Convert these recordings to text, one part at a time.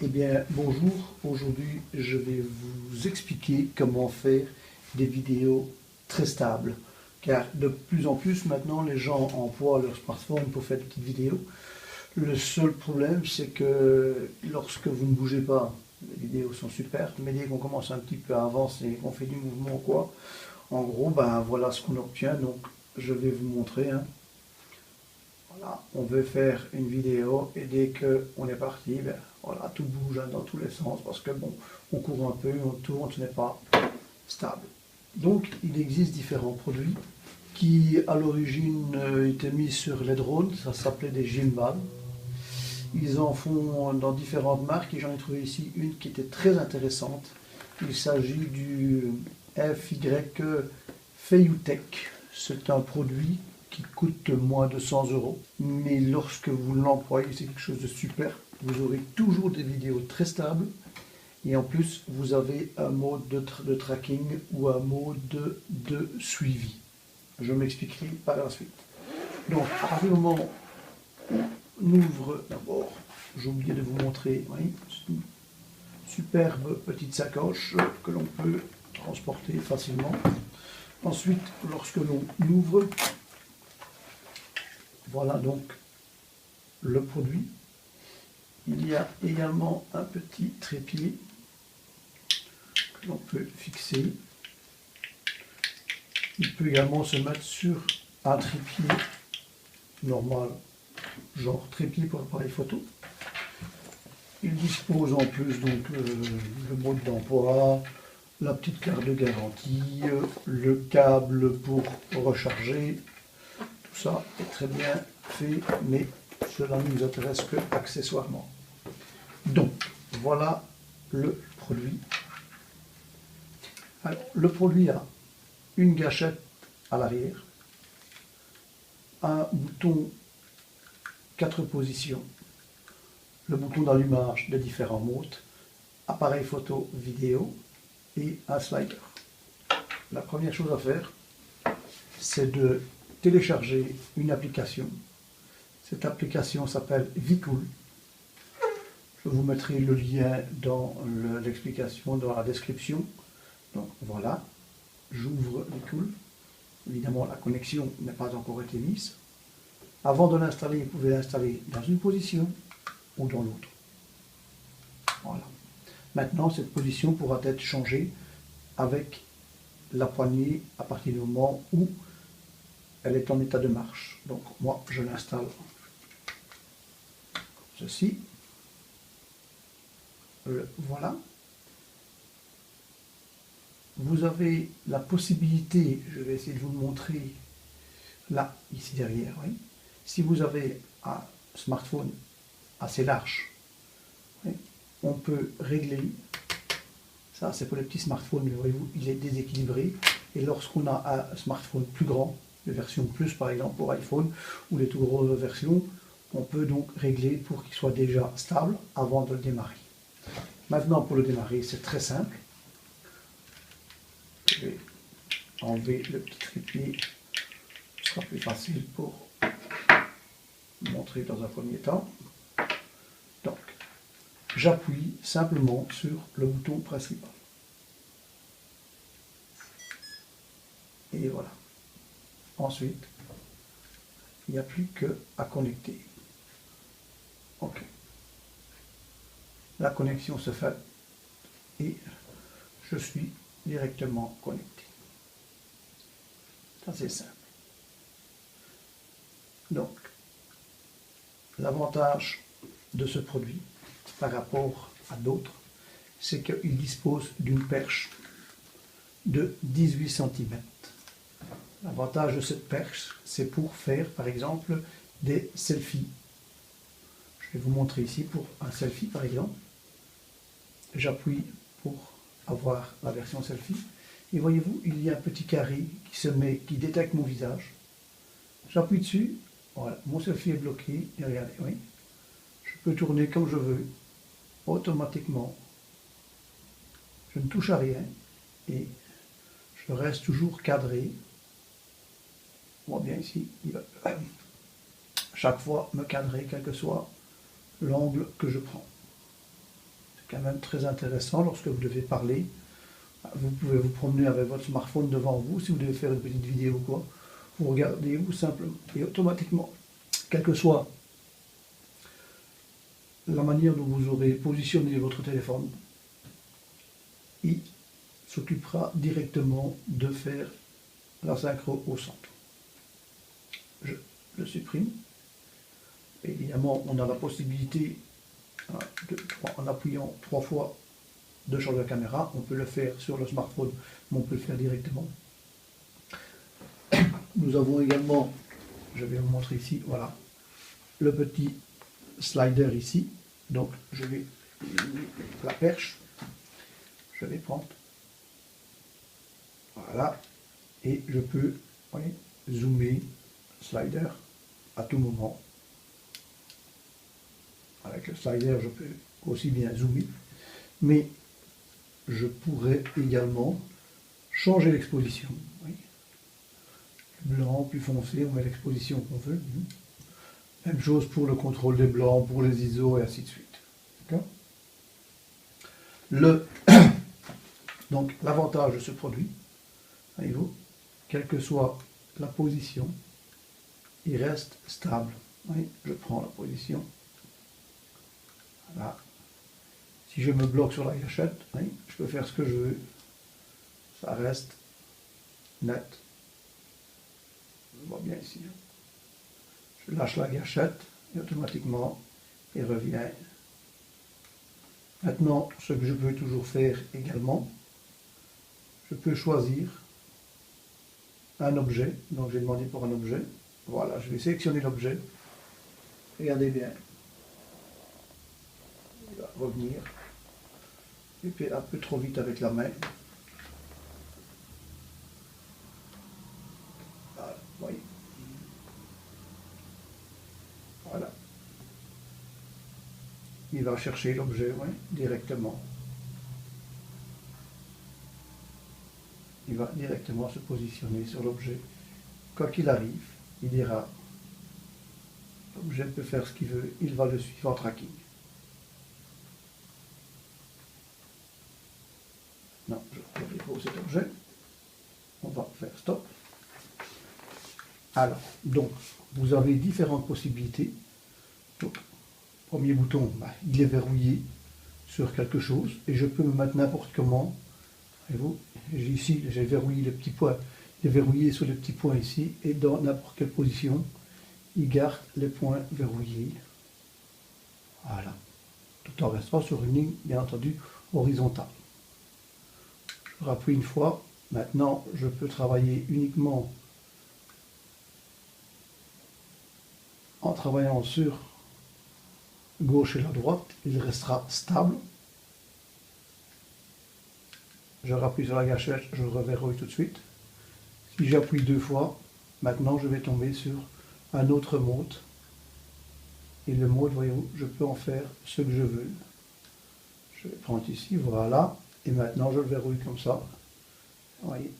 Eh bien, bonjour. Aujourd'hui, je vais vous expliquer comment faire des vidéos très stables. Car de plus en plus, maintenant, les gens emploient leur smartphone pour faire des petites vidéos. Le seul problème, c'est que lorsque vous ne bougez pas, les vidéos sont super, mais dès qu'on commence un petit peu à avancer, qu'on fait du mouvement ou quoi, en gros, ben voilà ce qu'on obtient. Donc, je vais vous montrer, hein. Voilà, on veut faire une vidéo et dès qu'on est parti, ben, voilà, tout bouge dans tous les sens parce que bon, on court un peu, on tourne, ce n'est pas stable. Donc il existe différents produits qui à l'origine étaient mis sur les drones, ça s'appelait des gimbals. Ils en font dans différentes marques et j'en ai trouvé ici une qui était très intéressante. Il s'agit du FY Feiyutech. C'est un produit qui coûte moins de 100 €, mais lorsque vous l'employez, c'est quelque chose de super. Vous aurez toujours des vidéos très stables et en plus, vous avez un mode de tracking ou un mode de suivi. Je m'expliquerai par la suite. Donc, à partir du moment où on ouvre d'abord, j'ai oublié de vous montrer, oui, c'est une superbe petite sacoche que l'on peut transporter facilement. Ensuite, lorsque l'on ouvre, voilà donc le produit. Il y a également un petit trépied que l'on peut fixer. Il peut également se mettre sur un trépied normal, genre trépied pour appareil photo. Il dispose en plus donc le mode d'emploi, la petite carte de garantie, le câble pour recharger. Tout ça est très bien fait, mais cela ne nous intéresse que accessoirement. Donc, voilà le produit. Alors, le produit a une gâchette à l'arrière, un bouton 4 positions, le bouton d'allumage de différents modes, appareil photo, vidéo et un slider. La première chose à faire, c'est de télécharger une application. Cette application s'appelle VCool. Je vous mettrai le lien dans l'explication, dans la description. Donc voilà, j'ouvre VCool. Évidemment, la connexion n'a pas encore été mise. Avant de l'installer, vous pouvez l'installer dans une position ou dans l'autre. Voilà. Maintenant, cette position pourra être changée avec la poignée à partir du moment où elle est en état de marche. Donc moi, je l'installe comme ceci. Voilà. Vous avez la possibilité, je vais essayer de vous le montrer là, ici derrière, oui. Si vous avez un smartphone assez large, oui, on peut régler, ça c'est pour les petits smartphones, mais voyez-vous, il est déséquilibré, et lorsqu'on a un smartphone plus grand, de version plus par exemple pour iPhone, ou les tout grosses versions, on peut donc régler pour qu'il soit déjà stable avant de le démarrer. Maintenant pour le démarrer, c'est très simple. Je vais enlever le petit trépied, ce sera plus facile pour montrer dans un premier temps. Donc, j'appuie simplement sur le bouton principal. Et voilà. Ensuite, il n'y a plus qu'à connecter. OK. La connexion se fait et je suis directement connecté. C'est assez simple. Donc, l'avantage de ce produit par rapport à d'autres, c'est qu'il dispose d'une perche de 18 cm. L'avantage de cette perche, c'est pour faire par exemple des selfies. Je vais vous montrer ici pour un selfie par exemple. J'appuie pour avoir la version selfie. Et voyez-vous, il y a un petit carré qui se met, qui détecte mon visage. J'appuie dessus, voilà, mon selfie est bloqué. Et regardez, oui, je peux tourner comme je veux, automatiquement. Je ne touche à rien et je reste toujours cadré. On voit bien ici, il va chaque fois me cadrer, quel que soit l'angle que je prends. quand même très intéressant lorsque vous devez parler. Vous pouvez vous promener avec votre smartphone devant vous, si vous devez faire une petite vidéo ou quoi. Vous regardez vous simplement, et automatiquement, quelle que soit la manière dont vous aurez positionné votre téléphone, il s'occupera directement de faire la synchro au centre. Je le supprime. Évidemment, on a la possibilité, en appuyant 3 fois, de changer la caméra. On peut le faire sur le smartphone, mais on peut le faire directement. Nous avons également, je vais vous montrer ici, voilà, le petit slider ici. Donc, je vais la perche, je vais prendre, voilà, et je peux, voyez, zoomer slider à tout moment. Avec le slider, je peux aussi bien zoomer, mais je pourrais également changer l'exposition. Oui. Blanc, plus foncé, on met l'exposition qu'on veut. Même chose pour le contrôle des blancs, pour les ISO et ainsi de suite. Donc l'avantage de ce produit, voyez-vous, quelle que soit la position, il reste stable. Oui, je prends la position. Voilà. Si je me bloque sur la gâchette, oui, je peux faire ce que je veux. Ça reste net. On voit bien ici. Je lâche la gâchette et automatiquement, il revient. Maintenant, ce que je peux toujours faire également, je peux choisir un objet. Donc j'ai demandé pour un objet. Voilà, je vais sélectionner l'objet. Regardez bien. Il va revenir. Et puis un peu trop vite avec la main. Voilà, voyez. Voilà. Il va chercher l'objet, oui, directement. Il va directement se positionner sur l'objet. Quoi qu'il arrive, il dira, l'objet peut faire ce qu'il veut, il va le suivre en tracking. Non, je dépose cet objet. On va faire stop. Alors, donc, vous avez différentes possibilités. Donc, premier bouton, il est verrouillé sur quelque chose et je peux me mettre n'importe comment. Voyez-vous, ici, j'ai verrouillé le petit point. Il est verrouillé sur le petit point ici et dans n'importe quelle position, il garde les points verrouillés. Voilà. Tout en restant sur une ligne, bien entendu, horizontale. Je rappuie une fois. Maintenant, je peux travailler uniquement en travaillant sur gauche et la droite. Il restera stable. Je rappuie sur la gâchette, je le reverrouille tout de suite. Si j'appuie 2 fois, maintenant je vais tomber sur un autre mode. Et le mode, voyez-vous, je peux en faire ce que je veux. Je vais prendre ici, voilà. Et maintenant je le verrouille comme ça. Vous voyez.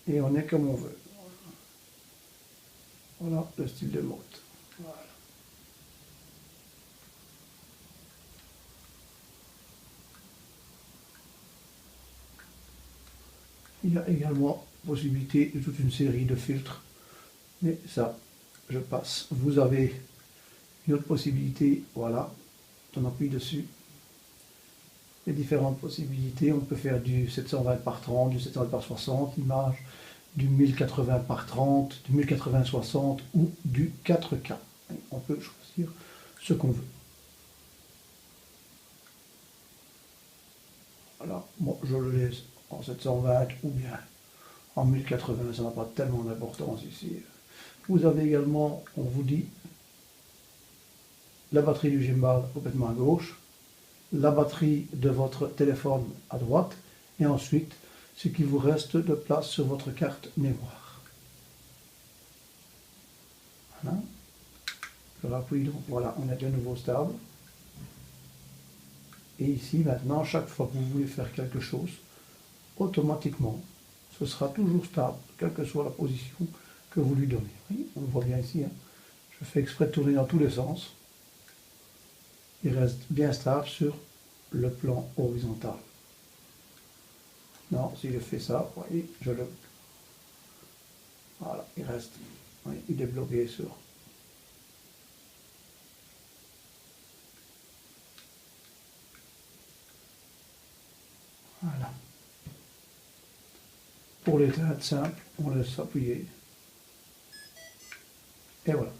Et on est comme on veut. Voilà le style de mode. Voilà. Il y a également possibilité de toute une série de filtres, mais ça, je passe. Vous avez une autre possibilité, voilà, on appuie dessus. Les différentes possibilités, on peut faire du 720 par 30, du 720 par 60 images, du 1080 par 30, du 1080-60 ou du 4K. On peut choisir ce qu'on veut. Voilà, moi je le laisse en 720 ou bien en 1080, ça n'a pas tellement d'importance ici. Vous avez également, on vous dit, la batterie du gimbal complètement à gauche, la batterie de votre téléphone à droite, et ensuite ce qui vous reste de place sur votre carte mémoire. Voilà. Je rappuie, donc voilà, on est de nouveau stable. Et ici, maintenant, chaque fois que vous voulez faire quelque chose, automatiquement, ce sera toujours stable, quelle que soit la position que vous lui donnez. Oui, on le voit bien ici. Hein. Je fais exprès de tourner dans tous les sens. il reste bien stable sur le plan horizontal. Non, si je fais ça, voyez, je le... Voilà, il reste, oui, il est bloqué sur... Voilà. Pour les teintes simples, on laisse appuyer. Et voilà.